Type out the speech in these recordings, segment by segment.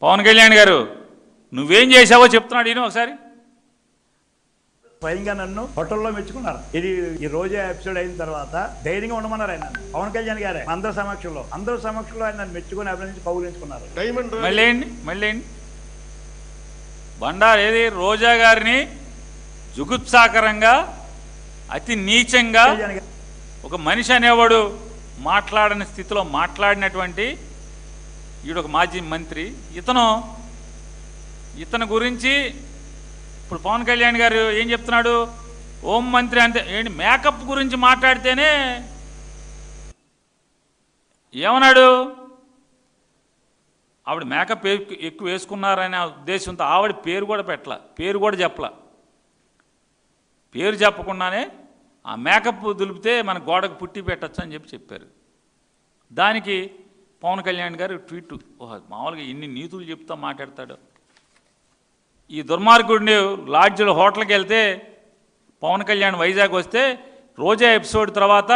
పవన్ కళ్యాణ్ గారు నువ్వేం చేశావో చెప్తున్నాడు ఈయన ఒకసారి. స్వయంగా నన్ను హోటల్లో మెచ్చుకున్నారు. ఇది ఈ రోజే ఎపిసోడ్ అయిన తర్వాత ధైర్యంగా ఉండమన్నారు ఆయన. పవన్ కళ్యాణ్ గారే అందరి సమక్షంలో ఆయన నన్ను మెచ్చుకొని అభినందించి కౌగిలించుకున్నారు. మళ్ళీ బండారు ఏది రోజా గారిని జుగుప్సాకరంగా అతి నీచంగా ఒక మనిషి అనేవాడు మాట్లాడని స్థితిలో మాట్లాడినటువంటి ఈడొక మాజీ మంత్రి. ఇతను గురించి ఇప్పుడు పవన్ కళ్యాణ్ గారు ఏం చెప్తున్నాడు? హోం మంత్రి అంతే ఏంటి మేకప్ గురించి మాట్లాడితేనే ఏమన్నాడు? ఆవిడ మేకప్ ఎక్కువ వేసుకున్నారనే ఉద్దేశంతో ఆవిడ పేరు కూడా పెట్టలా, పేరు కూడా చెప్పలా. పేరు చెప్పకుండానే ఆ మేకప్ దులిపితే మన గోడకు పుట్టి పెట్టచ్చు అని చెప్పారు. దానికి పవన్ కళ్యాణ్ గారు ట్వీట్, మామూలుగా ఇన్ని నీతులు చెప్తా మాట్లాడతాడు ఈ దుర్మార్గుడిని. లాడ్జ్లో హోటల్కి వెళ్తే పవన్ కళ్యాణ్ వైజాగ్ వస్తే రోజా ఎపిసోడ్ తర్వాత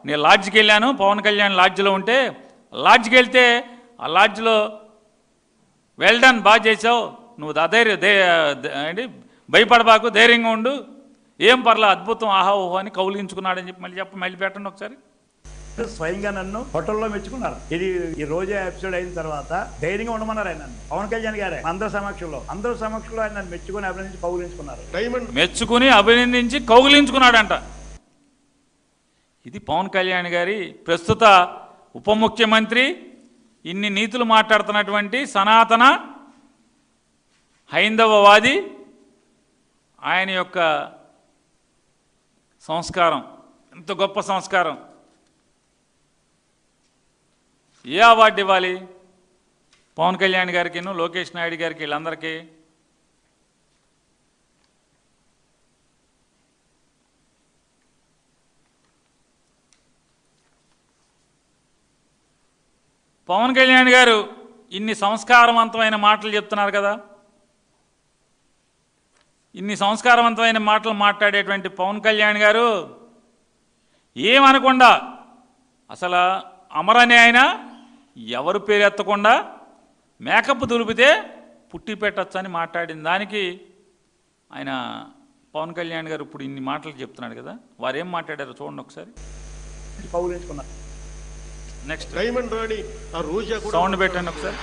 నేను లాడ్జ్కి వెళ్ళాను, పవన్ కళ్యాణ్ లాడ్జ్లో ఉంటే లాడ్జ్కి వెళ్తే ఆ లాడ్జ్లో వెల్ డన్ బాగా చేసావు, నువ్వు ఏంటి భయపడబాకు, ధైర్యంగా ఉండు, ఏం పర్లా అద్భుతం, ఆహా ఓహో అని కౌలించుకున్నాడని చెప్పి మళ్ళీ పెట్టండి ఒకసారి. స్వయంగా నన్ను హోటల్లో మెచ్చుకున్నారు. ఇది ఈ రోజే ఎపిసోడ్ అయిన తర్వాత ధైర్యంగా ఉండమన్నారు ఆయన. పవన్ కళ్యాణ్ గారే అందరి సమక్షంలో ఆయన నన్ను మెచ్చుకొని అభినందించి కౌగిలించుకున్నారు. మెచ్చుకుని అభినందించి కౌగిలించుకున్నాడంట. ఇది పవన్ కళ్యాణ్ గారి ప్రస్తుత ఉప ముఖ్యమంత్రి, ఇన్ని నీతులు మాట్లాడుతున్నటువంటి సనాతన హైందవవాది, ఆయన యొక్క సంస్కారం ఎంత గొప్ప సంస్కారం. ఏ అవార్డు ఇవ్వాలి పవన్ కళ్యాణ్ గారికి, లోకేష్ నాయుడు గారికి, వీళ్ళందరికీ? పవన్ కళ్యాణ్ గారు ఇన్ని సంస్కారవంతమైన మాటలు చెప్తున్నారు కదా, ఇన్ని సంస్కారవంతమైన మాటలు మాట్లాడేటువంటి పవన్ కళ్యాణ్ గారు ఏమనకుండా అసలు అమరని ఆయన ఎవరు పేరు ఎత్తకుండా మేకప్ దులిపితే పుట్టి పెట్టచ్చు అని మాట్లాడిన దానికి ఆయన పవన్ కళ్యాణ్ గారు ఇప్పుడు ఇన్ని మాటలు చెప్తున్నాడు కదా, వారు ఏం మాట్లాడారో చూడండి ఒకసారి. నెక్స్ట్ సౌండ్ పెట్టండి ఒకసారి.